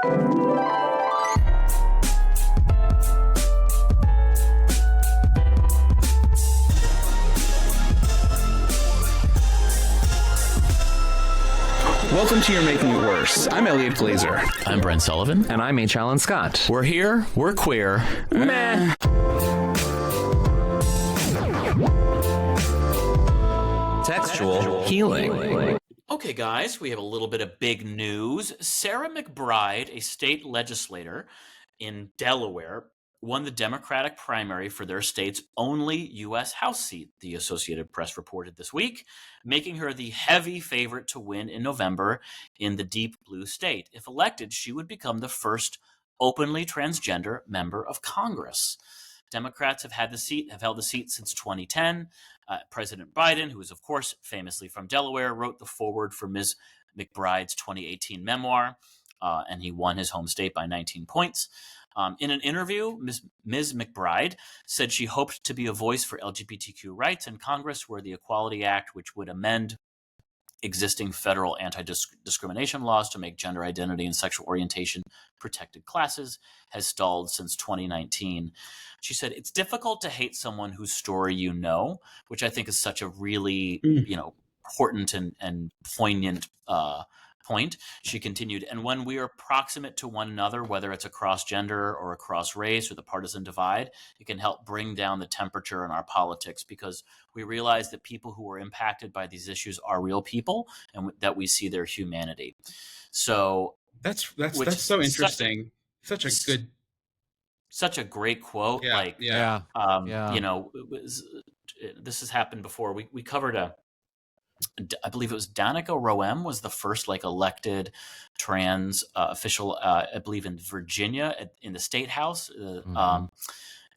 Welcome to You're Making It Worse. I'm Elliot Glazer. I'm Brent Sullivan. And I'm H. Alan Scott. We're here. We're queer. Meh. Textual healing. Okay, guys, we have a little bit of big news. Sarah McBride, a state legislator in Delaware, won the Democratic primary for their state's only U.S. House seat, the Associated Press reported this week, making her the heavy favorite to win in November in the deep blue state. If elected, she would become the first openly transgender member of Congress. Democrats have held the seat since 2010. President Biden, who is, of course, famously from Delaware, wrote the foreword for Ms. McBride's 2018 memoir, and he won his home state by 19 points. In an interview, Ms. McBride said she hoped to be a voice for LGBTQ rights in Congress, where the Equality Act, which would amend existing federal anti-discrimination laws to make gender identity and sexual orientation protected classes, has stalled since 2019. She said, "It's difficult to hate someone whose story you know," which I think is such a really, important and poignant point. She continued, "And when we are proximate to one another, whether it's across gender or across race or the partisan divide, it can help bring down the temperature in our politics, because we realize that people who are impacted by these issues are real people and that we see their humanity." So that's so interesting. Such a great quote. Yeah. This has happened before. We covered I believe it was Danica Roem was the first elected trans official, I believe in Virginia in the state house.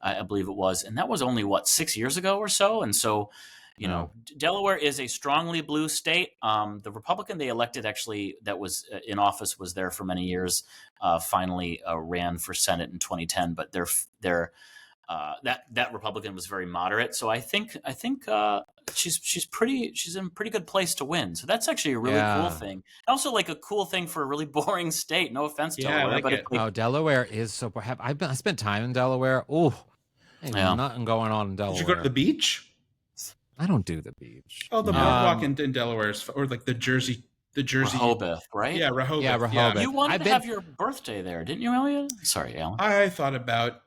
I believe it was, and that was only 6 years ago or so. And so, Delaware is a strongly blue state. The Republican they elected actually that was in office was there for many years. Finally ran for Senate in 2010, but that Republican was very moderate. So I think she's in a pretty good place to win. So that's actually a really cool thing. Also, a cool thing for a really boring state. No offense, Delaware, but Delaware is so. I spent time in Delaware. Oh, nothing going on in Delaware. Did you go to the beach? I don't do the beach. Oh, the boardwalk in Delaware is, or the Jersey. Rehoboth, right? Yeah, Rehoboth. Yeah, Rehoboth. You wanted to have your birthday there, didn't you, Elliot? Sorry, Alan. I thought about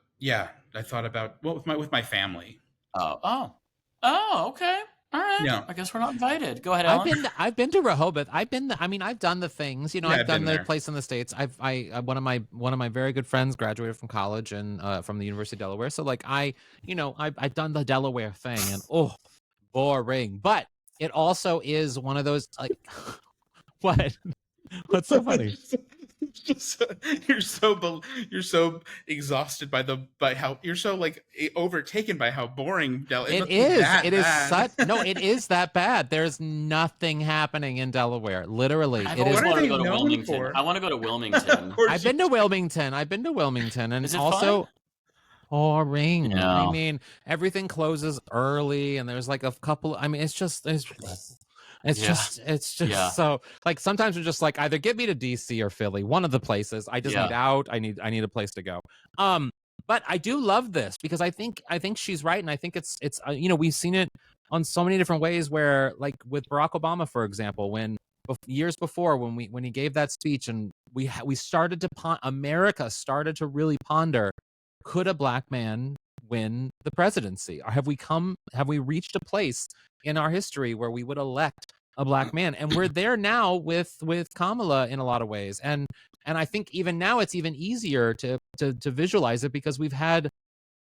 with my family. Oh, okay. All right. Yeah. I guess we're not invited. Go ahead, Alan. I've been to Rehoboth. I've done the things. I've done the place in the States. One of my very good friends graduated from college and from the University of Delaware. So I've done the Delaware thing, and boring. But it also is one of those what? What's so funny? You're so exhausted by how you're so overtaken by how boring it is. It is that bad. There's nothing happening in Delaware. Literally, I want to go to Wilmington. I want to go to Wilmington. I've been to Wilmington, and is it also fun? Boring. No. I mean, everything closes early, and there's a couple. I mean, it's just so sometimes we're just either get me to DC or Philly, one of the places. I just need out. I need a place to go. But I do love this because I think she's right, and I think it's we've seen it on so many different ways where with Barack Obama, for example, years before when he gave that speech, and we started to America started to really ponder, could a black man win the presidency? Or have we reached a place in our history where we would elect a black man? And we're there now with Kamala in a lot of ways. And I think even now it's even easier to visualize it because we've had,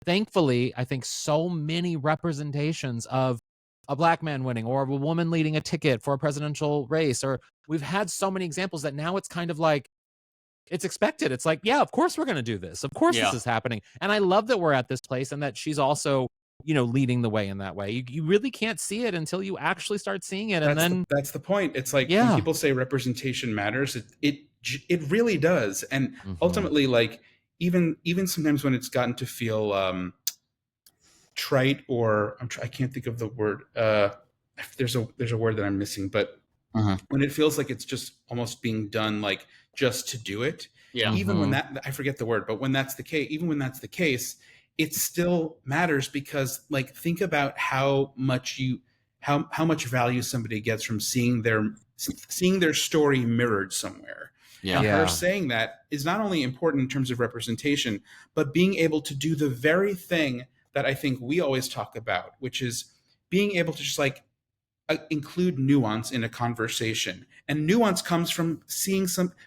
thankfully, I think so many representations of a black man winning or of a woman leading a ticket for a presidential race. Or we've had so many examples that now it's kind of it's expected. It's of course we're going to do this. Of course this is happening. And I love that we're at this place and that she's also, leading the way in that way. You really can't see it until you actually start seeing it. That's the point. It's when people say representation matters, it really does. And ultimately, even sometimes when it's gotten to feel trite, or I can't think of the word. There's a word that I'm missing, but when it feels like it's just almost being done like just to do it. Yeah. Even when that, I forget the word, but when that's the case, even when that's the case, it still matters, because like, think about how much much value somebody gets from seeing their story mirrored somewhere. Yeah. And her saying that is not only important in terms of representation, but being able to do the very thing that I think we always talk about, which is being able to just like include nuance in a conversation. And nuance comes from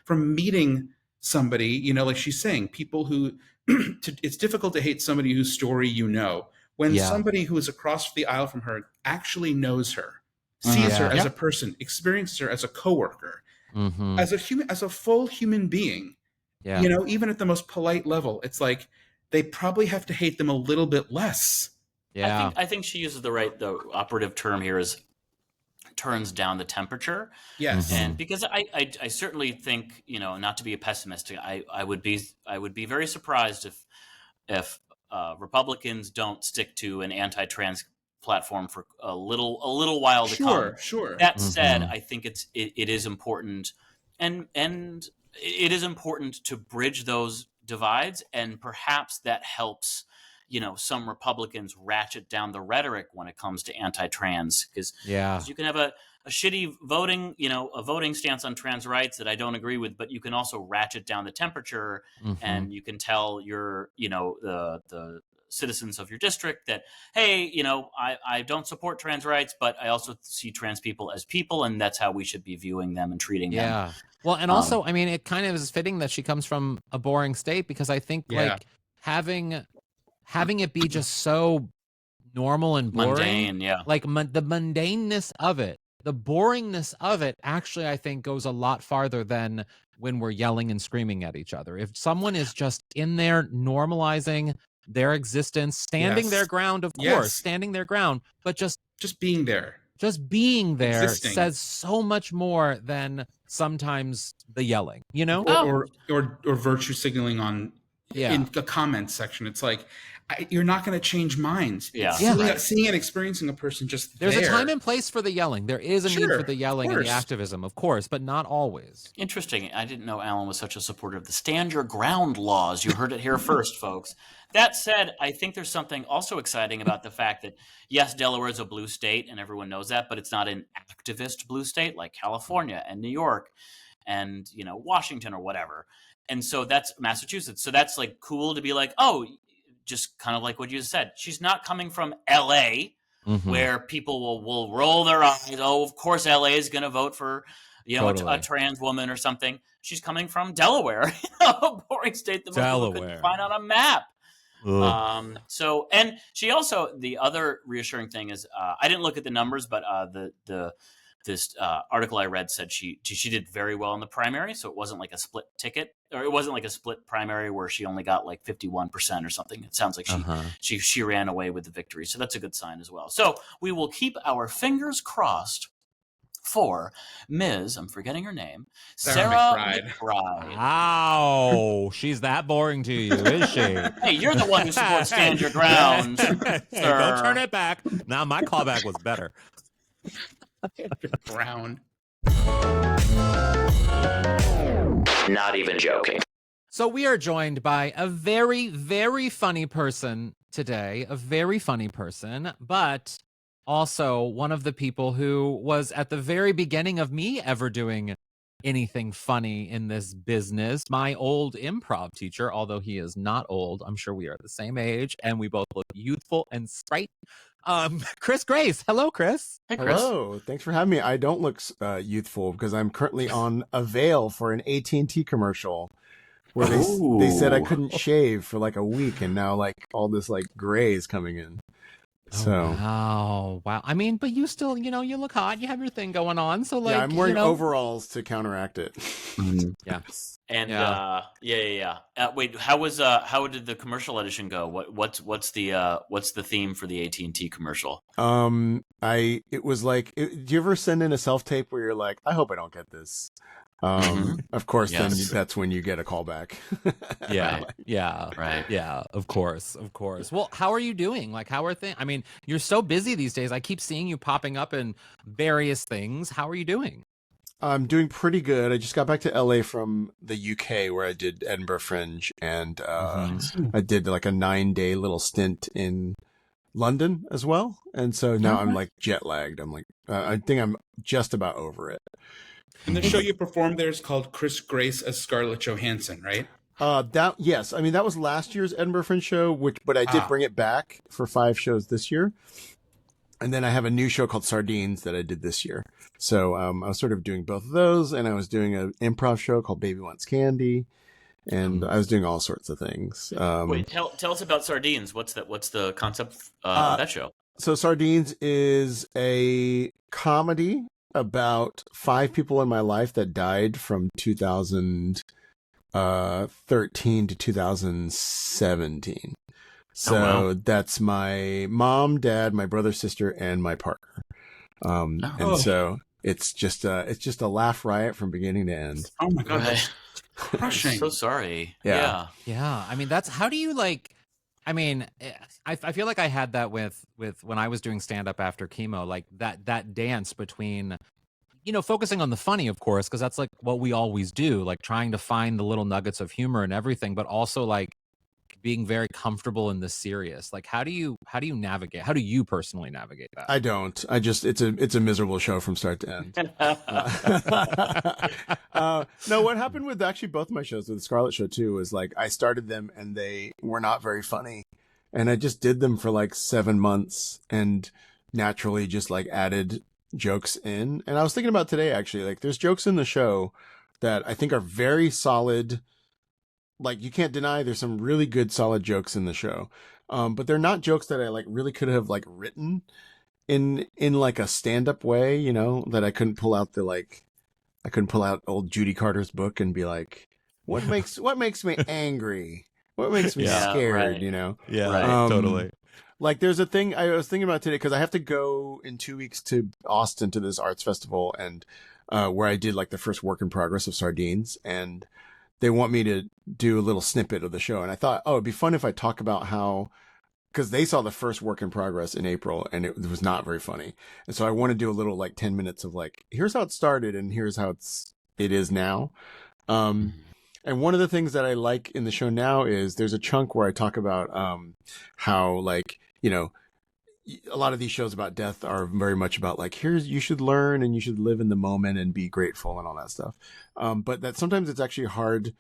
from meeting somebody, you know, like she's saying, people who it's difficult to hate somebody whose story you know. When somebody who is across the aisle from her actually knows her, sees her as a person, experiences her as a coworker, as a human, as a full human being, you know, even at the most polite level, it's like they probably have to hate them a little bit less. I think she uses the operative term here is turns down the temperature. Yes. And because I certainly think, you know, not to be a pessimist, I would be very surprised if Republicans don't stick to an anti-trans platform for a little while to come. Sure. That said, I think it is important, and it is important to bridge those divides, and perhaps that helps, you know, some Republicans ratchet down the rhetoric when it comes to anti-trans, because you can have a shitty voting stance on trans rights that I don't agree with, but you can also ratchet down the temperature, and you can tell your, you know, the citizens of your district that, hey, you know, I don't support trans rights, but I also see trans people as people, and that's how we should be viewing them and treating them. Well, and also, I mean, it kind of is fitting that she comes from a boring state, because I think like having it be just so normal and boring, mundane, like the mundaneness of it, the boringness of it, actually, I think goes a lot farther than when we're yelling and screaming at each other. If someone is just in there normalizing their existence, standing their ground, of course, standing their ground, but just being there, existing, says so much more than sometimes the yelling, you know, or virtue signaling on in the comments section. It's like, you're not going to change minds. Seeing and experiencing a person just there's a time and place for the yelling. There is a need for the yelling and the activism, of course, but not always. Interesting. I didn't know Alan was such a supporter of the stand your ground laws. You heard it here first, folks. That said, I think there's something also exciting about the fact that, yes, Delaware is a blue state, and everyone knows that, but it's not an activist blue state like California and New York and, you know, Washington or whatever. And so that's Massachusetts. So that's like cool to be like, oh, just kind of like what you said. She's not coming from LA, where people will roll their eyes. Oh, of course, LA is going to vote for, you know, a trans woman or something. She's coming from Delaware, a boring state that most people couldn't find on a map. So, and she also, the other reassuring thing is, I didn't look at the numbers, but this article I read said she did very well in the primary, so it wasn't like a split ticket, or it wasn't like a split primary where she only got like 51% or something. It sounds like she ran away with the victory, so that's a good sign as well. So we will keep our fingers crossed for Ms. I'm forgetting her name, Sarah McBride. Wow, she's that boring to you, is she? Hey, you're the one who supports Stand Your Ground. Hey, don't turn it back. Now my callback was better. Brown. Not even joking. So we are joined by a very, very funny person today, a very funny person, but also one of the people who was at the very beginning of me ever doing anything funny in this business. My old improv teacher, although he is not old, I'm sure we are the same age, and we both look youthful and sprightly. Chris Grace. Hello, Chris. Hey, Chris. Hello. Thanks for having me. I don't look youthful because I'm currently on a veil for an AT&T commercial where they said I couldn't shave for like a week, and now like all this like gray is coming in. So wow. I mean, but you still, you know, you look hot. You have your thing going on. So like, I'm wearing overalls to counteract it. Yeah. And wait, how did the commercial edition go? What's the theme for the AT&T commercial? It was like, do you ever send in a self tape where you're like, I hope I don't get this? Of course, then that's when you get a call back. Right. Yeah, of course. Well, how are you doing? Like, how are things? I mean, you're so busy these days. I keep seeing you popping up in various things. How are you doing? I'm doing pretty good. I just got back to LA from the UK where I did Edinburgh Fringe, and I did like a 9-day little stint in London as well. And so now I'm like jet lagged. I'm like, I think I'm just about over it. And the show you performed there is called Chris Grace as Scarlett Johansson, right? Yes. I mean, that was last year's Edinburgh Fringe show, but I did bring it back for 5 shows this year. And then I have a new show called Sardines that I did this year. So I was sort of doing both of those, and I was doing an improv show called Baby Wants Candy, and I was doing all sorts of things. Wait, tell us about Sardines. What's the concept of that show? So Sardines is a comedy about 5 people in my life that died from 2013 to 2017. So that's my mom, dad, my brother, sister, and my partner. And so it's just a laugh riot from beginning to end. Oh my god, that's crushing! I'm so sorry. Yeah. I mean, that's how do you like? I mean, I feel like I had that with when I was doing stand up after chemo, like that dance between, focusing on the funny, of course, because that's like what we always do, like trying to find the little nuggets of humor and everything, but also like being very comfortable in the serious. Like how do you navigate? How do you personally navigate that? I don't. It's a miserable show from start to end. No, what happened with actually both my shows, with the Scarlet Show too, was like I started them and they were not very funny, and I just did them for like 7 months and naturally just like added jokes in. And I was thinking about today actually, like there's jokes in the show that I think are very solid. Like you can't deny there's some really good solid jokes in the show. But they're not jokes that I like really could have like written in like a stand-up way, that I couldn't pull out old Judy Carter's book and be like, what makes me angry? What makes me scared, right. Yeah, right, totally. Like there's a thing I was thinking about today because I have to go in 2 weeks to Austin to this arts festival, and where I did like the first work in progress of Sardines, and they want me to do a little snippet of the show. And I thought, it'd be fun if I talk about how, because they saw the first work in progress in April and it was not very funny. And so I want to do a little like 10 minutes of like, here's how it started and here's how it is now. And one of the things that I like in the show now is there's a chunk where I talk about how like, a lot of these shows about death are very much about like, you should learn and you should live in the moment and be grateful and all that stuff. But that sometimes it's actually hard.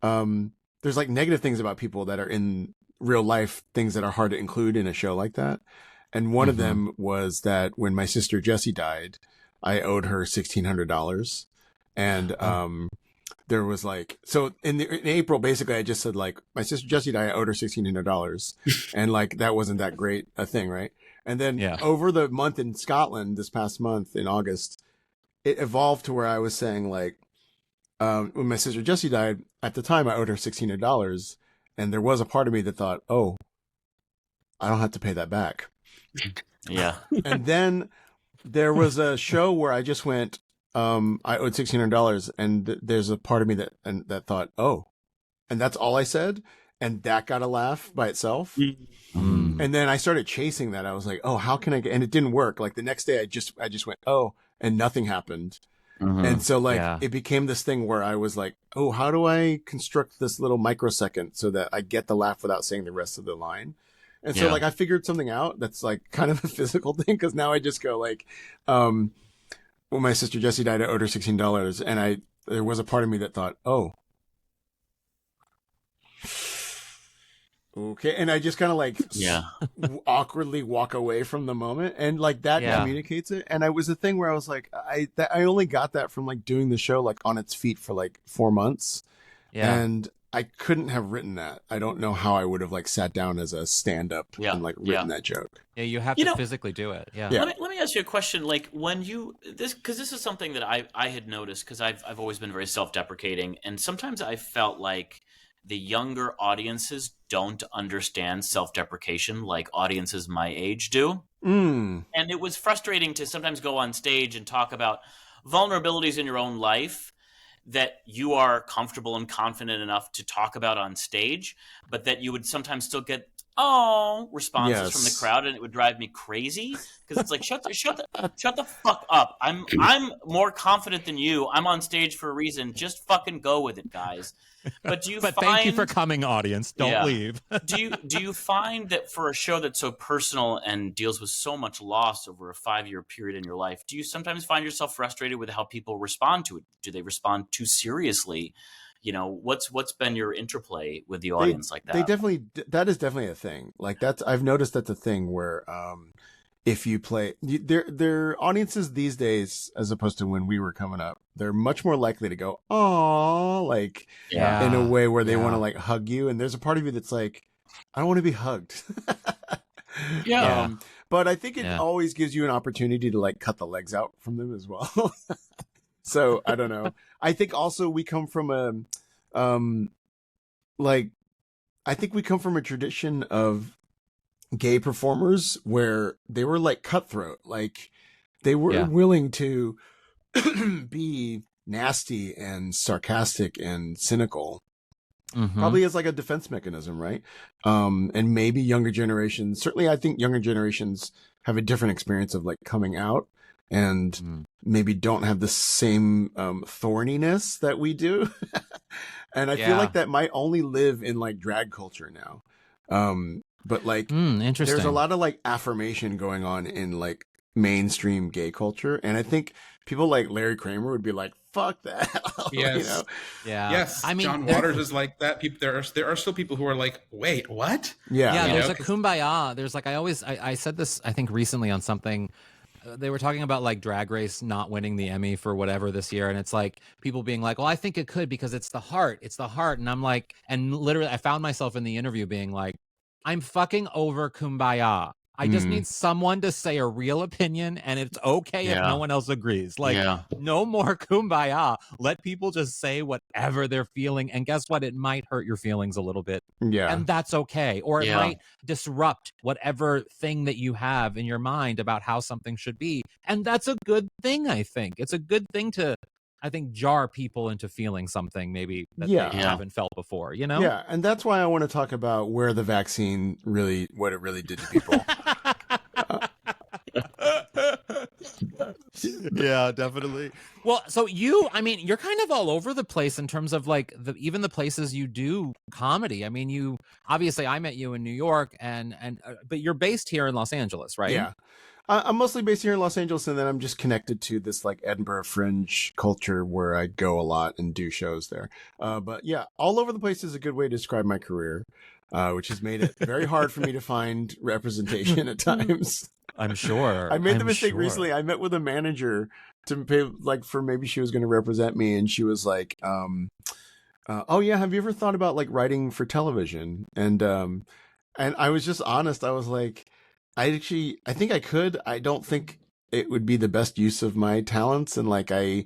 There's like negative things about people that are in real life, things that are hard to include in a show like that. And one of them was that when my sister Jessie died, I owed her $1,600. And, there was like, so in April, basically I just said like, my sister Jessie died, I owed her $1,600. And like, that wasn't that great a thing. Right. And then over the month in Scotland, this past month in August, it evolved to where I was saying like, when my sister Jessie died, at the time I owed her $1,600. And there was a part of me that thought, I don't have to pay that back. Yeah. And then there was a show where I just went, I owed $1,600, and there's a part of me that thought, and that's all I said. And that got a laugh by itself. And then I started chasing that. I was like, how can I get, and it didn't work. Like the next day I just went, and nothing happened. And so like, it became this thing where I was like, how do I construct this little microsecond so that I get the laugh without saying the rest of the line? And so like, I figured something out that's like kind of a physical thing. Cause now I just go like, when my sister Jessie died, I owed her $16. And there was a part of me that thought, okay. And I just kind of like awkwardly walk away from the moment, and like that communicates it. And I was a thing where I was like, I only got that from like doing the show like on its feet for like 4 months. And I couldn't have written that. I don't know how I would have like sat down as a stand-up and like written that joke. Yeah, you have to physically do it. Yeah. Let me ask you a question. Like when because this is something that I had noticed, because I've always been very self-deprecating, and sometimes I felt like the younger audiences don't understand self-deprecation like audiences my age do. And it was frustrating to sometimes go on stage and talk about vulnerabilities in your own life that you are comfortable and confident enough to talk about on stage, but that you would sometimes still get responses from the crowd, and it would drive me crazy because it's like shut the fuck up. I'm more confident than you. I'm on stage for a reason. Just fucking go with it, guys. But thank you for coming, audience. Don't leave. do you find that for a show that's so personal and deals with so much loss over a 5-year period in your life, do you sometimes find yourself frustrated with how people respond to it? Do they respond too seriously? You know, what's been your interplay with the audience like that? That is definitely a thing. Like I've noticed that's a thing where if you play their audiences these days, as opposed to when we were coming up, they're much more likely to go, "Aw," like in a way where they want to like hug you. And there's a part of you that's like, I don't want to be hugged. But I think it always gives you an opportunity to like cut the legs out from them as well. So I don't know. I think also we come from I think we come from a tradition of gay performers where they were like cutthroat, like they were willing to be nasty and sarcastic and cynical, probably as like a defense mechanism, right? And maybe younger generations, certainly I think younger generations have a different experience of like coming out and maybe don't have the same thorniness that we do. And I feel like that might only live in like drag culture now. But like, interesting. There's a lot of like affirmation going on in like mainstream gay culture. And I think people like Larry Kramer would be like, fuck that. Yes. You know? Yeah. Yes. I mean, John Waters is like that. People, there are still people who are like, wait, what? Yeah. There's a kumbaya. There's like, I said this, I think recently on something. They were talking about like Drag Race not winning the Emmy for whatever this year. And it's like people being like, well, I think it could because it's the heart. It's the heart. And I'm like, and literally I found myself in the interview being like, I'm fucking over kumbaya. I just need someone to say a real opinion, and it's okay if no one else agrees. Like, no more kumbaya. Let people just say whatever they're feeling. And guess what? It might hurt your feelings a little bit. Yeah. And that's okay. Or it might disrupt whatever thing that you have in your mind about how something should be. And that's a good thing, I think. It's a good thing to, I think, jar people into feeling something maybe that they haven't felt before, you know? Yeah, and that's why I want to talk about where the vaccine what it really did to people. Yeah, definitely. Well, so you're kind of all over the place in terms of like even the places you do comedy. I mean, obviously I met you in New York but you're based here in Los Angeles, right? Yeah. I'm mostly based here in Los Angeles, and then I'm just connected to this like Edinburgh fringe culture where I go a lot and do shows there. But yeah, all over the place is a good way to describe my career, which has made it very hard for me to find representation at times. I'm sure. I made the mistake recently. I met with a manager to pay, like, for maybe she was going to represent me, and she was like, "Oh yeah, have you ever thought about like writing for television?" And I was just honest. I was like, I think I could. I don't think it would be the best use of my talents, and like I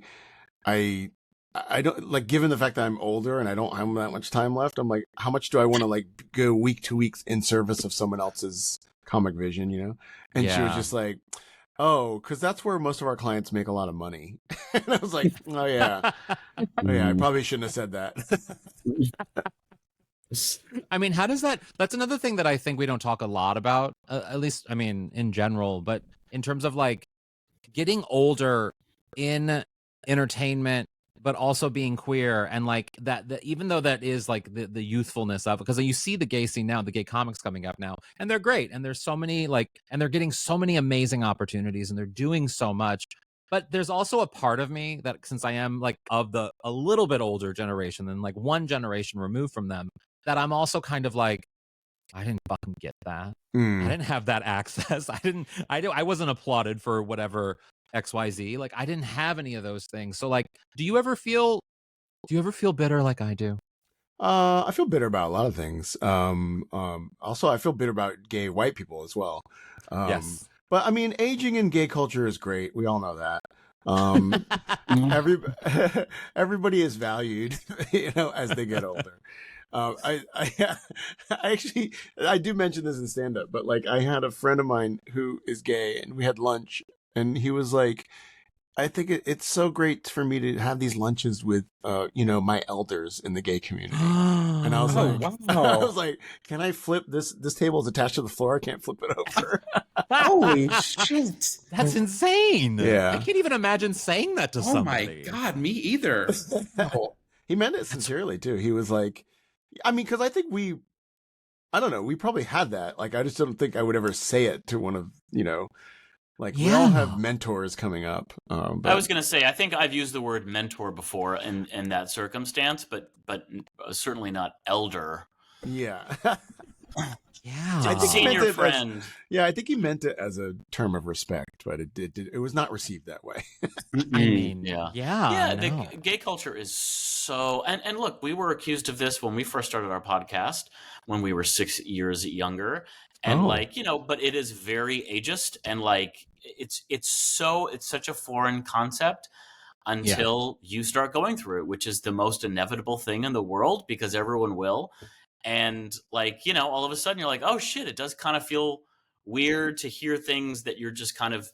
don't, like, given the fact that I'm older and I don't have that much time left, I'm like, how much do I want to like go week to week in service of someone else's comic vision, you know? And she was just like, oh, because that's where most of our clients make a lot of money. And I was like, oh yeah, I probably shouldn't have said that. I mean, how does that's another thing that I think we don't talk a lot about, at least, I mean, in general, but in terms of like getting older in entertainment, but also being queer, and like that even though that is like the youthfulness of it, because you see the gay scene now, the gay comics coming up now, and they're great, and there's so many and they're getting so many amazing opportunities, and they're doing so much. But there's also a part of me that, since I am like of a little bit older generation than like one generation removed from them, that I'm also kind of like, I didn't fucking get that. I didn't have that access. I wasn't applauded for whatever XYZ. Like, I didn't have any of those things. So like, do you ever feel bitter like I do? I feel bitter about a lot of things. Also I feel bitter about gay white people as well. Yes. But I mean, aging in gay culture is great. We all know that. Everybody is valued, you know, as they get older. I actually, I do mention this in stand up, but like I had a friend of mine who is gay, and we had lunch, and he was like, I think it's so great for me to have these lunches with, my elders in the gay community. And I was Oh, like, I wow. was like, can I flip this? This table is attached to the floor. I can't flip it over. Holy shit. That's insane. Yeah. I can't even imagine saying that to Oh my somebody. God, me either. No. He meant it sincerely too. He was like, I mean, because I think I don't know, we probably had that. Like, I just don't think I would ever say it to one of, like, we all have mentors coming up. But... I was going to say, I think I've used the word mentor before in that circumstance, but certainly not elder. Yeah. Yeah. I think senior friend. I think he meant it as a term of respect, but it was not received that way. I mean, yeah. No. The gay culture is so, and look, we were accused of this when we first started our podcast, when we were 6 years younger. And but it is very ageist, and like, it's such a foreign concept until you start going through it, which is the most inevitable thing in the world, because everyone will. And like, all of a sudden you're like, oh shit, it does kind of feel weird to hear things that you're just kind of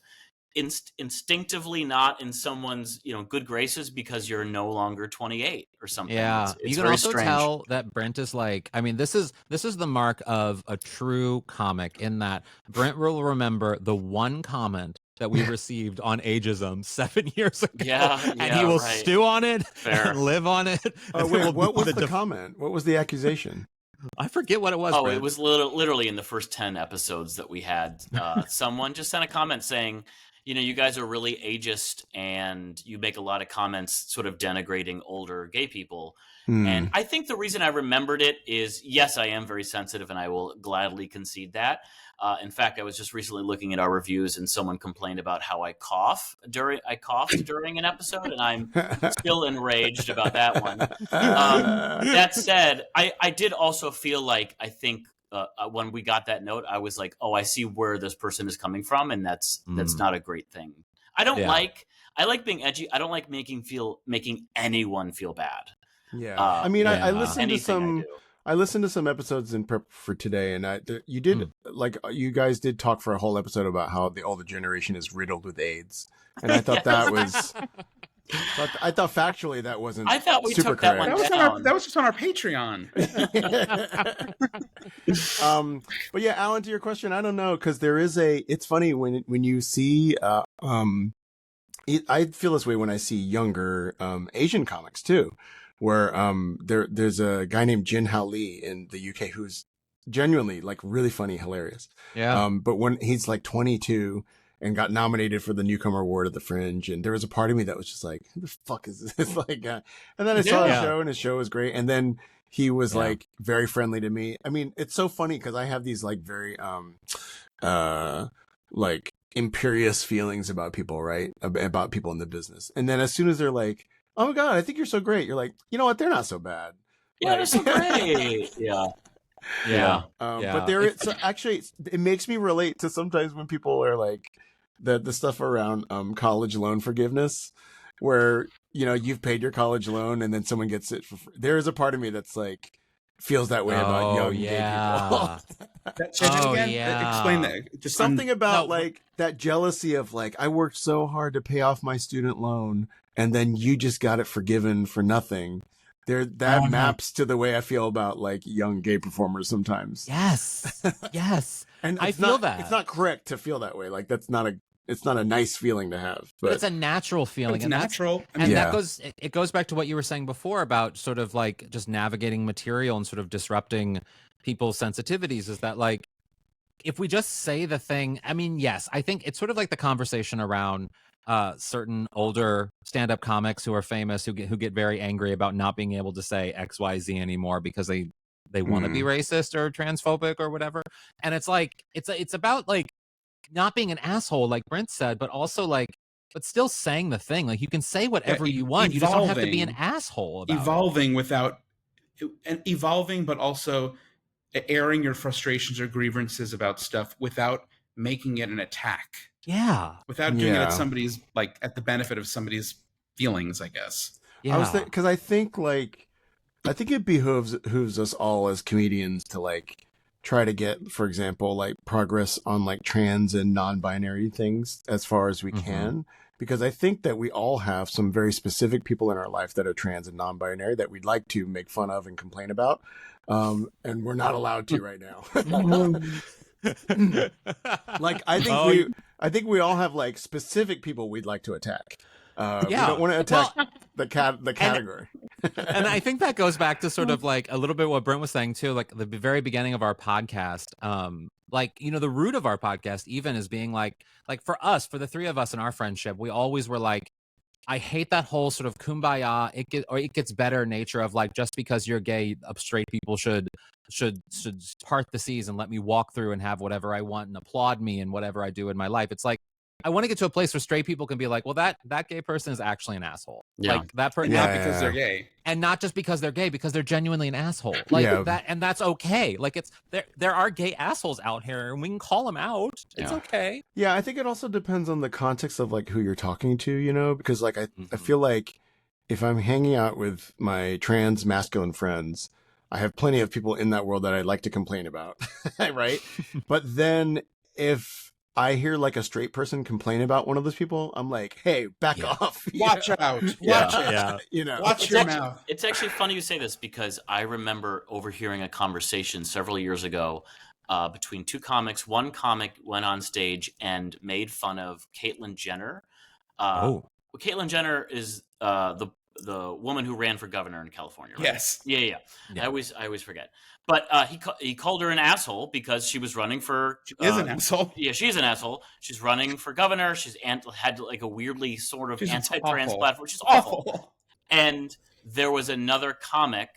instinctively not in someone's good graces because you're no longer 28 or something. Yeah, it's you can very also strange. tell that Brent is like, I mean, this is the mark of a true comic, in that Brent will remember the one comment that we received on ageism 7 years ago, and he will stew on it and live on it. Wait, what was the comment? What was the accusation? I forget what it was. Oh, Brent. it was literally in the first 10 episodes that we had. Someone just sent a comment saying, you guys are really ageist and you make a lot of comments sort of denigrating older gay people. And I think the reason I remembered it is, yes, I am very sensitive, and I will gladly concede that. In fact, I was just recently looking at our reviews, and someone complained about how I coughed during an episode, and I'm still enraged about that one. That said, I did also feel like, I think when we got that note, I was like, oh, I see where this person is coming from, and that's not a great thing. I like being edgy. I don't like making anyone feel bad. Yeah. I mean, I listened to some. I listened to some episodes in prep for today, and you guys did talk for a whole episode about how the older generation is riddled with AIDS, and I thought that was. But I thought factually that wasn't. I thought we super took that correct. one down. That was just on our Patreon. But yeah, Alan, to your question, I don't know, because there is it's funny when you see I feel this way when I see younger Asian comics too, where there's a guy named Jin Hao Lee in the UK who's genuinely like really funny, hilarious. Yeah. But when he's like 22 and got nominated for the Newcomer Award at the Fringe, and there was a part of me that was just like, who the fuck is this? Like, and then I saw the show, and his show was great. And then he was like very friendly to me. I mean, it's so funny because I have these like very like imperious feelings about people, right? About people in the business. And then as soon as they're like, oh my God, I think you're so great, you're like, you know what? They're not so bad. Yeah, they're so great. Yeah. But so actually, it makes me relate to sometimes when people are like the stuff around college loan forgiveness, where you've paid your college loan and then someone gets it for free. There is a part of me that's like feels that way about young gay people. Explain that. Just something about like that jealousy of like, I worked so hard to pay off my student loan, and then you just got it forgiven for nothing. That maps to the way I feel about like young gay performers sometimes. Yes. And I feel that it's not correct to feel that way. Like it's not a nice feeling to have, but it's a natural feeling. It's natural. It goes back to what you were saying before about sort of like just navigating material and sort of disrupting people's sensitivities. Is that like, if we just say the thing, I mean, yes, I think it's sort of like the conversation around certain older stand-up comics who are famous, who get very angry about not being able to say XYZ anymore because they want to be racist or transphobic or whatever. And it's like, it's about like not being an asshole, like Brent said, but also like, but still saying the thing. Like, you can say whatever you want. You just don't have to be an asshole about evolving, but also airing your frustrations or grievances about stuff without making it an attack. Yeah. Without doing it at somebody's, like, at the benefit of somebody's feelings, I guess. Yeah. Because I think it behooves us all as comedians to like try to get, for example, like progress on like trans and non-binary things as far as we can, because I think that we all have some very specific people in our life that are trans and non-binary that we'd like to make fun of and complain about. And we're not allowed to right now. Like, I think we all have like specific people we'd like to attack. We don't want to attack the category. And I think that goes back to sort of like a little bit what Brent was saying too, like the very beginning of our podcast. Like, you know, the root of our podcast even is being like for us, for the three of us in our friendship, we always were like, I hate that whole sort of kumbaya, it gets better nature of like, just because you're gay, straight people should part the seas and let me walk through and have whatever I want and applaud me and whatever I do in my life. It's like, I want to get to a place where straight people can be like, well, that gay person is actually an asshole. Yeah. Like that person, not because they're gay, and not just because they're gay, because they're genuinely an asshole. Like that, and that's okay. Like it's there are gay assholes out here, and we can call them out. It's okay. Yeah, I think it also depends on the context of like who you're talking to, you know, because like I feel like if I'm hanging out with my trans masculine friends, I have plenty of people in that world that I'd like to complain about, right? But then if I hear like a straight person complain about one of those people, I'm like, hey, back off. Watch out. Watch it. You know, watch your mouth. It's actually funny you say this, because I remember overhearing a conversation several years ago between two comics. One comic went on stage and made fun of Caitlyn Jenner. Caitlyn Jenner is the woman who ran for governor in California, right? Yes. Yeah. I always forget. But he called her an asshole because she was running for... She is an asshole. Yeah, she's an asshole. She's running for governor. She's had like a weirdly sort of anti-trans platform. She's awful. And there was another comic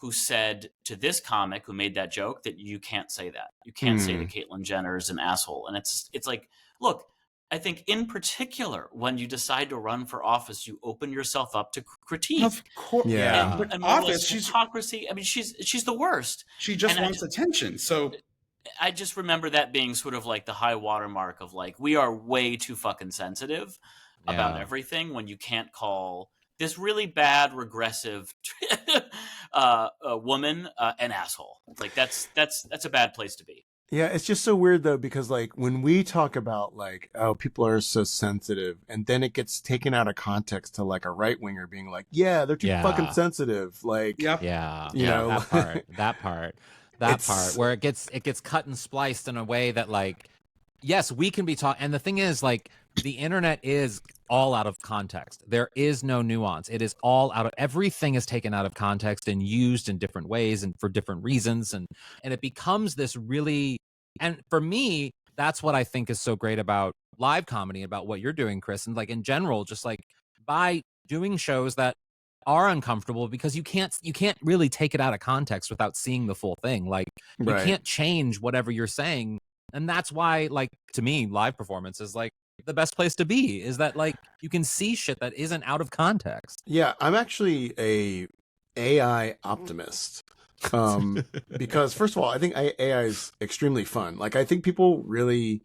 who said to this comic who made that joke that you can't say that. You can't say that Caitlyn Jenner is an asshole. And it's like, look, I think in particular, when you decide to run for office, you open yourself up to critique. Of course. Yeah. And office, she's hypocrisy. I mean, she's the worst. She just wants attention. So I just remember that being sort of like the high watermark of like, we are way too fucking sensitive about everything when you can't call this really bad, regressive woman an asshole. Like that's a bad place to be. Yeah, it's just so weird though, because like when we talk about like, oh, people are so sensitive, and then it gets taken out of context to like a right winger being like, yeah, they're too fucking sensitive. Like, you know, that part where it gets cut and spliced in a way that like, yes, we can be taught. And the thing is, like, the internet is all out of context. There is no nuance. It is all out of, everything is taken out of context and used in different ways and for different reasons. And it becomes this really, and for me, that's what I think is so great about live comedy, about what you're doing, Chris. And like in general, just like by doing shows that are uncomfortable, because you can't really take it out of context without seeing the full thing. Like you can't change whatever you're saying. And that's why, like, to me, live performance is like the best place to be, is that like you can see shit that isn't out of context. Yeah, I'm actually a AI optimist. Because first of all, I think AI is extremely fun. Like, I think people really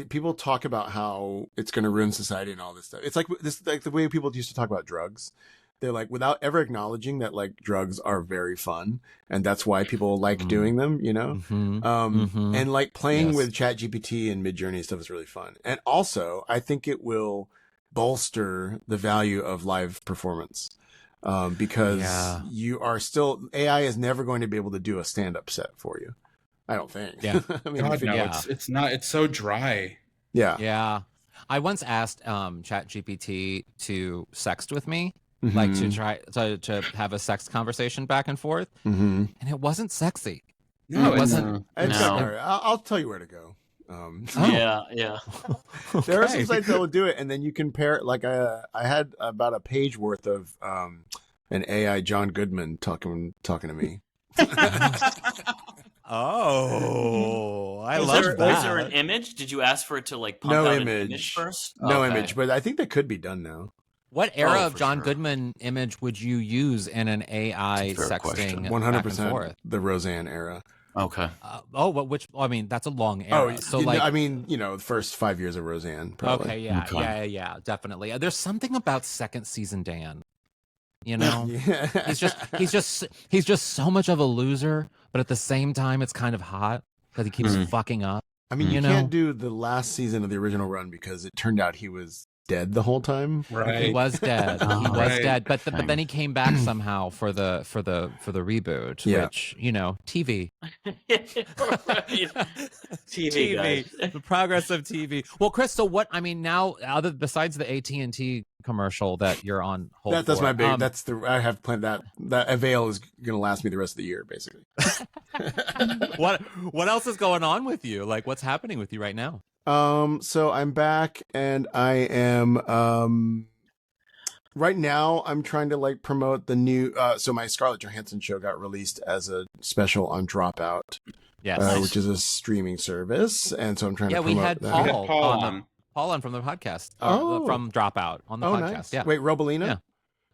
people talk about how it's going to ruin society and all this stuff. It's like this, like the way people used to talk about drugs. They're like, without ever acknowledging that like drugs are very fun, and that's why people like doing them, you know? And like playing with ChatGPT and Midjourney and stuff is really fun. And also, I think it will bolster the value of live performance. Because you are still, AI is never going to be able to do a stand-up set for you. I don't think. Yeah. I mean, God, no, it's not, it's so dry. Yeah. I once asked ChatGPT to sext with me. Like to try to have a sex conversation back and forth, and it wasn't sexy. No, it wasn't. I'll tell you where to go. Yeah. There are some sites that will do it, and then you can pair it. Like I had about a page worth of an AI John Goodman talking to me. Oh, I love that. Was there an image? Did you ask for it to like pump out an image first? No image, but I think that could be done now. What era of John Goodman image would you use in an AI sexting? 100% the Roseanne era. Okay. I mean, that's a long era. Oh, so like, I mean, the first 5 years of Roseanne, probably. Okay, yeah, definitely. There's something about second season Dan. He's just so much of a loser, but at the same time, it's kind of hot because he keeps fucking up. I mean, you can't do the last season of the original run because it turned out he was dead the whole time. Right. He was dead. He was Right. dead. But then he came back somehow for the reboot, Yeah. which, you know, TV. TV, guys. The progress of TV. Well, Chris, so what? I mean, now besides the AT&T commercial that you're on hold That's for, my big. I have planned that Avail is going to last me the rest of the year, basically. What else is going on with you? Like, what's happening with you right now? So I'm back, and I am right now I'm trying to like promote the new so my Scarlett Johansson show got released as a special on Dropout, Yes, which is a streaming service, and so I'm trying to promote we had that. Paul on from the podcast. Oh. From Dropout on the podcast. Nice. Yeah. Wait, Robolina? Yeah.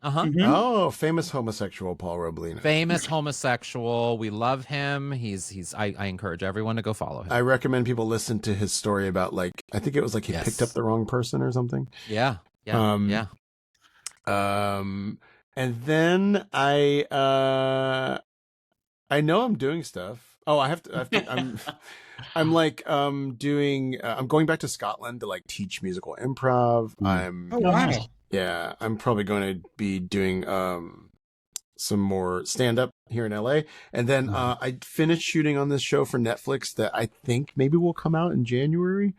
Uh-huh. Mhm. Oh, famous homosexual Paul Robolina. Famous homosexual. We love him. I encourage everyone to go follow him. I recommend people listen to his story about like I think it was like he picked up the wrong person or something. Yeah. And then I know I'm doing stuff. Oh, I have to I'm like doing I'm going back to Scotland to like teach musical improv. Oh wow. Yeah, I'm probably going to be doing some more stand up here in LA. And then I finished shooting on this show for Netflix that I think maybe will come out in January.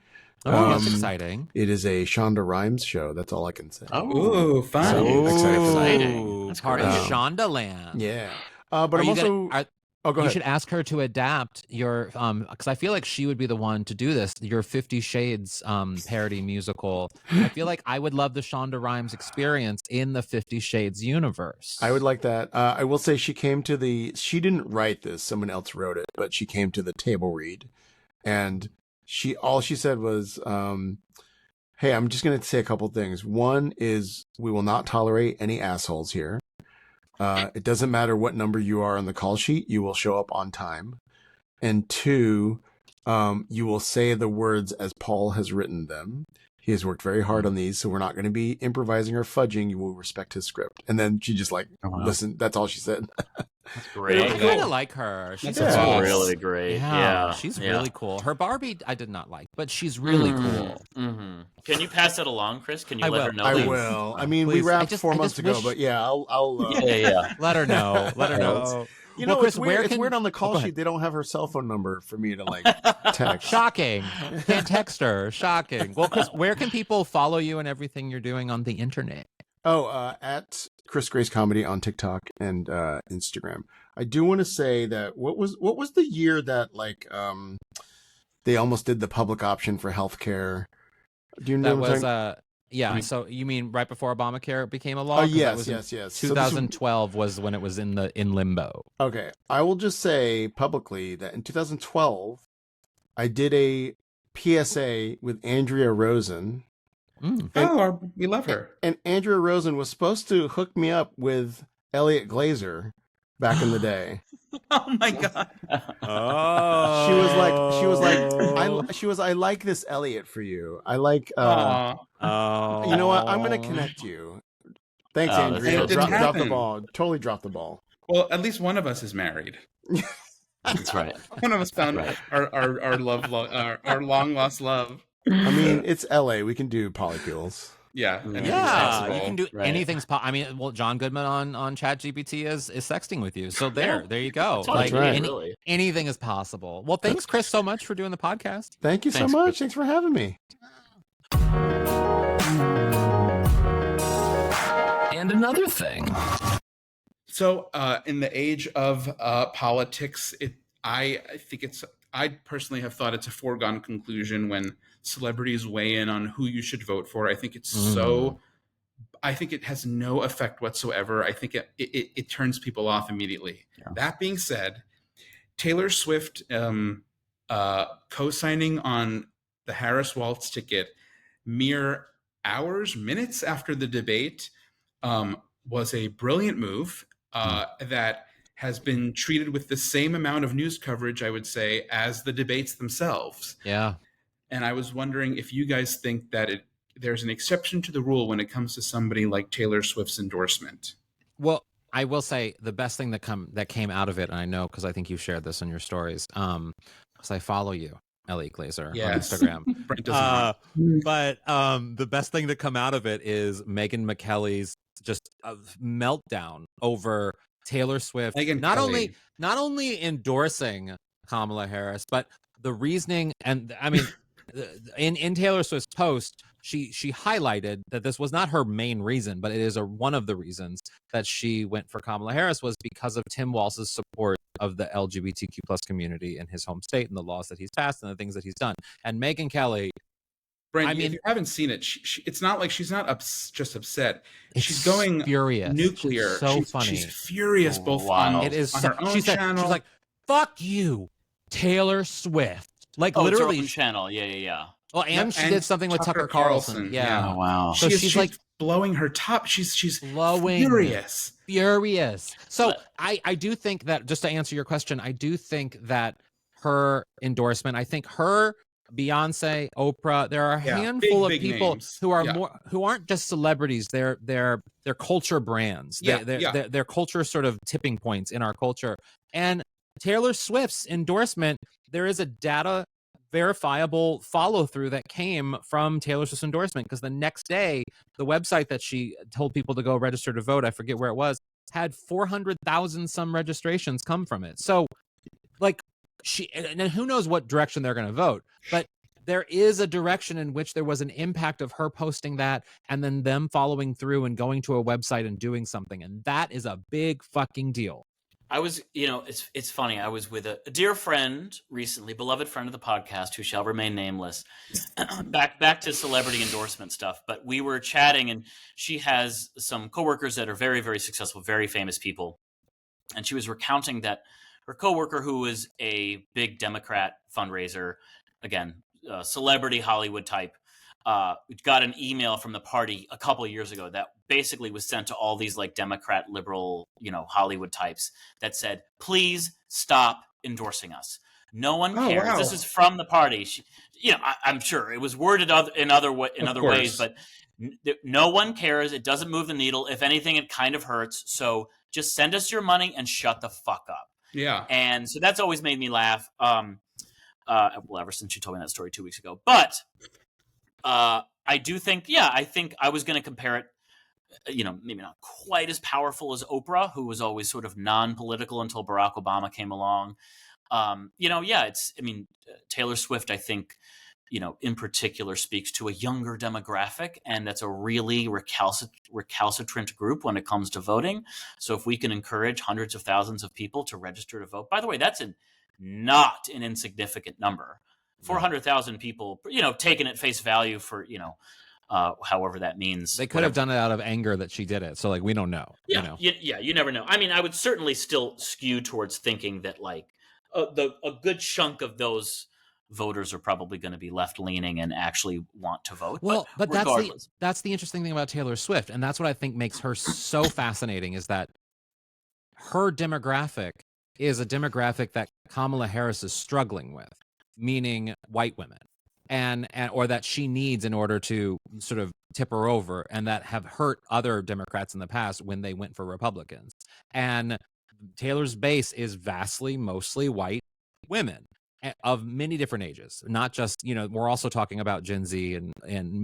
Oh, that's exciting. It is a Shonda Rhimes show. That's all I can say. Oh, fun. So exciting. That's part of Shonda Land. Yeah. But I'm also go ahead. You should ask her to adapt your because I feel like she would be the one to do this. Your 50 Shades parody musical. I feel like I would love the Shonda Rhimes experience in the 50 Shades universe. I would like that. I will say she didn't write this. Someone else wrote it, but she came to the table read, and all she said was, "Hey, I'm just going to say a couple things. One is we will not tolerate any assholes here. It doesn't matter what number you are on the call sheet, you will show up on time. And two, you will say the words as Paul has written them. He has worked very hard on these, so we're not going to be improvising or fudging. You will respect his script." And then she just listen, that's all she said. That's great. I kind of like her. She's really great. Yeah. She's really cool. Her Barbie, I did not like, but she's really cool. Mm-hmm. Can you pass that along, Chris? Can you I let will. her know? I that? will. I mean, Please. we wrapped 4 months ago, but yeah, I'll Yeah. Let her know. Let her know. You know, Chris, it's weird. where It's can- weird on the Oh, call go sheet. ahead. They don't have her cell phone number for me to like text. Shocking. Can't text her. Shocking. Well, Chris, where can people follow you and everything you're doing on the internet? Oh, at Chris Grace Comedy on TikTok and Instagram. I do want to say that what was the year that like they almost did the public option for healthcare? Do you know That what I'm was saying? yeah. So you mean right before Obamacare became a law? 'Cause that yes, was yes. in So this 2012 was when it was in limbo. Okay, I will just say publicly that in 2012, I did a PSA with Andrea Rosen. We love her. And Andrea Rosen was supposed to hook me up with Elliot Glazer back in the day. Oh my god. Oh. She was like, I like this Elliot for you. I like, Aw. Oh. you know what? I'm going to connect you. Thanks, Oh, Andrea. that's so Drop the sweet. ball. Totally drop the ball. Well, at least one of us is married. That's right. One of us found Right. our long lost love. I mean, it's LA. We can do polycules. Yeah. anything's Yeah, possible. you can do Right. anything's. I mean, well, John Goodman on ChatGPT is sexting with you. So there you go. That's all Like you need, right. really. anything is possible. Well, thanks, Chris, so much for doing the podcast. Thank you so Thanks, much. Chris. Thanks for having me. And another thing. So, in the age of politics, I personally have thought it's a foregone conclusion when celebrities weigh in on who you should vote for. I think it's I think it has no effect whatsoever. I think it turns people off immediately. Yeah. That being said, Taylor Swift co-signing on the Harris Waltz ticket mere minutes after the debate was a brilliant move that has been treated with the same amount of news coverage, I would say, as the debates themselves. Yeah. And I was wondering if you guys think that there's an exception to the rule when it comes to somebody like Taylor Swift's endorsement. Well, I will say the best thing that came out of it, and I know because I think you shared this in your stories, because I follow you. Ellie Glazer on Yes. Instagram. Brent doesn't want. But the best thing to come out of it is Megyn McKelly's just meltdown over Taylor Swift not only endorsing Kamala Harris, but the reasoning. And I mean, in Taylor Swift's post, she highlighted that this was not her main reason, but it is one of the reasons that she went for Kamala Harris was because of Tim Walz's support of the LGBTQ plus community in his home state and the laws that he's passed and the things that he's done. And Megyn Kelly, Brent, I mean, if you haven't seen it, it's not like she's not just upset. She's going furious, nuclear. She's funny. She's furious both on her own channel. She's like, "Fuck you, Taylor Swift." Like literally, it's her own channel. Yeah. Well, and she did something with Tucker Carlson. Yeah. Oh, wow. So she's like blowing her top. She's blowing furious. So I do think that, just to answer your question, I do think that her endorsement, I think her, Beyonce, Oprah, there are a handful of people names. Who are who aren't just celebrities. They're culture brands. They're culture sort of tipping points in our culture. And Taylor Swift's endorsement, there is a data verifiable follow through that came from Taylor Swift's endorsement, because the next day, the website that she told people to go register to vote, I forget where it was, had 400,000 some registrations come from it. So, like, and who knows what direction they're going to vote, but there is a direction in which there was an impact of her posting that and then them following through and going to a website and doing something. And that is a big fucking deal. I was, it's funny. I was with a dear friend recently, beloved friend of the podcast, who shall remain nameless, back to celebrity endorsement stuff. But we were chatting, and she has some coworkers that are very, very successful, very famous people. And she was recounting that her coworker, who is a big Democrat fundraiser, again, celebrity Hollywood type, got an email from the party a couple of years ago that basically was sent to all these like Democrat liberal, Hollywood types that said, please stop endorsing us. No one cares. Wow. This is from the party. I'm sure it was worded in other ways, but no one cares. It doesn't move the needle. If anything, it kind of hurts. So just send us your money and shut the fuck up. Yeah. And so that's always made me laugh. Ever since she told me that story 2 weeks ago, but I do think, I think I was going to compare it, maybe not quite as powerful as Oprah, who was always sort of non-political until Barack Obama came along. Taylor Swift, I think, in particular speaks to a younger demographic, and that's a really recalcitrant group when it comes to voting. So if we can encourage hundreds of thousands of people to register to vote, by the way, that's not an insignificant number. 400,000 people, taken at face value for, however that means. They could have done it out of anger that she did it. So, like, we don't know. Yeah, you never know. I mean, I would certainly still skew towards thinking that, like, a good chunk of those voters are probably going to be left-leaning and actually want to vote. Well, but that's the interesting thing about Taylor Swift, and that's what I think makes her so fascinating, is that her demographic is a demographic that Kamala Harris is struggling with, meaning white women, and or that she needs in order to sort of tip her over, and that have hurt other Democrats in the past when they went for Republicans. And Taylor's base is mostly white women of many different ages, not just, we're also talking about Gen Z and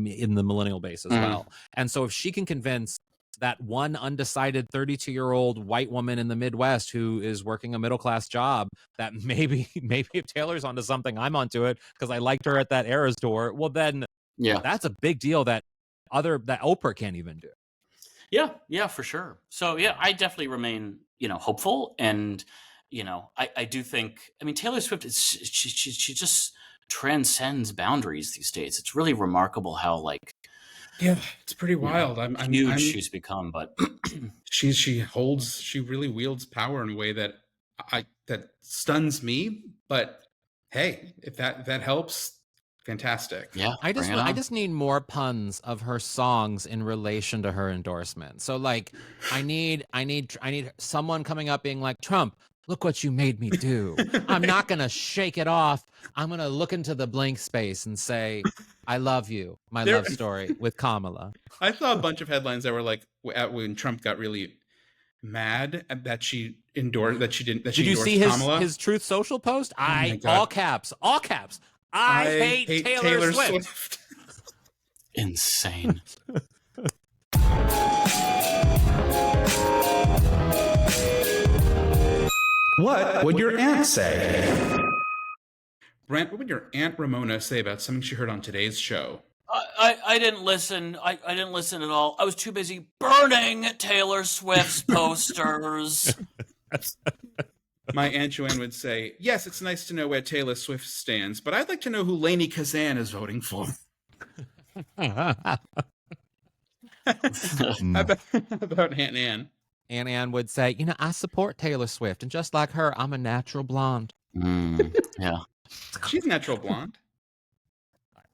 in the millennial base as well. And so if she can convince that one undecided 32-year-old white woman in the Midwest who is working a middle-class job, that maybe if Taylor's onto something, I'm onto it because I liked her at that Eras tour, well then that's a big deal that Oprah can't even do. Yeah, for sure. So I definitely remain, hopeful. And, I do think, Taylor Swift, she just transcends boundaries these days. It's really remarkable how, like, it's pretty wild. I'm huge she's become, but she really wields power in a way that stuns me. But hey, if that helps, fantastic. Yeah, I just need more puns of her songs in relation to her endorsement. So, like, I need someone coming up being like, Trump, look what you made me do. I'm not going to shake it off. I'm going to look into the blank space and say, I love you, my love story with Kamala. I saw a bunch of headlines that were like, when Trump got really mad that she endorsed, that she did you see his Truth Social post? All caps. I hate Taylor Swift. Insane. What would your aunt say? Brent, what would your Aunt Ramona say about something she heard on today's show? I didn't listen. I didn't listen at all. I was too busy burning Taylor Swift's posters. My Aunt Joanne would say, yes, it's nice to know where Taylor Swift stands, but I'd like to know who Lainey Kazan is voting for. About Aunt Ann. Aunt Ann would say, I support Taylor Swift, and just like her, I'm a natural blonde. Yeah. She's natural blonde.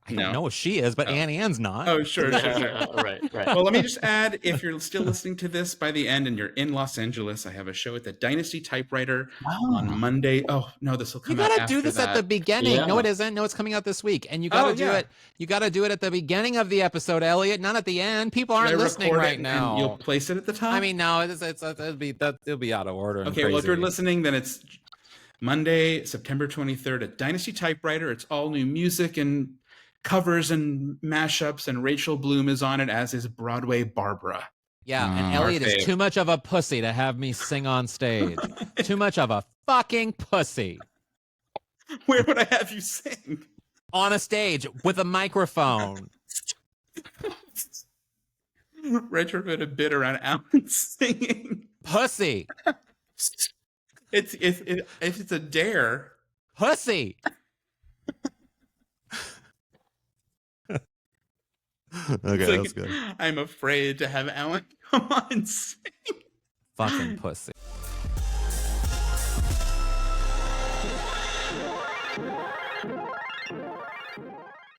I don't know if she is, but Aunt Ann's not. Oh, sure. Right. Well, let me just add, if you're still listening to this by the end and you're in Los Angeles, I have a show at the Dynasty Typewriter on Monday. Oh, no, this will come out after that. You got to do this at the beginning. Yeah. No, it isn't. No, it's coming out this week. And you got to do it. You got to do it at the beginning of the episode, Elliot, not at the end. People aren't listening right now. And you'll place it at the top? I mean, no, it'll be out of order. Okay, well, if you're listening, then it's Monday, September 23rd at Dynasty Typewriter. It's all new music and covers and mashups, and Rachel Bloom is on it, as is Broadway Barbara. Yeah, and Elliot is too much of a pussy to have me sing on stage. Too much of a fucking pussy. Where would I have you sing? On a stage with a microphone. Retrofit a bit around Alan singing. Pussy. If it's a dare. Pussy. Okay, that's good. I'm afraid to have Alan come on and sing. Fucking pussy.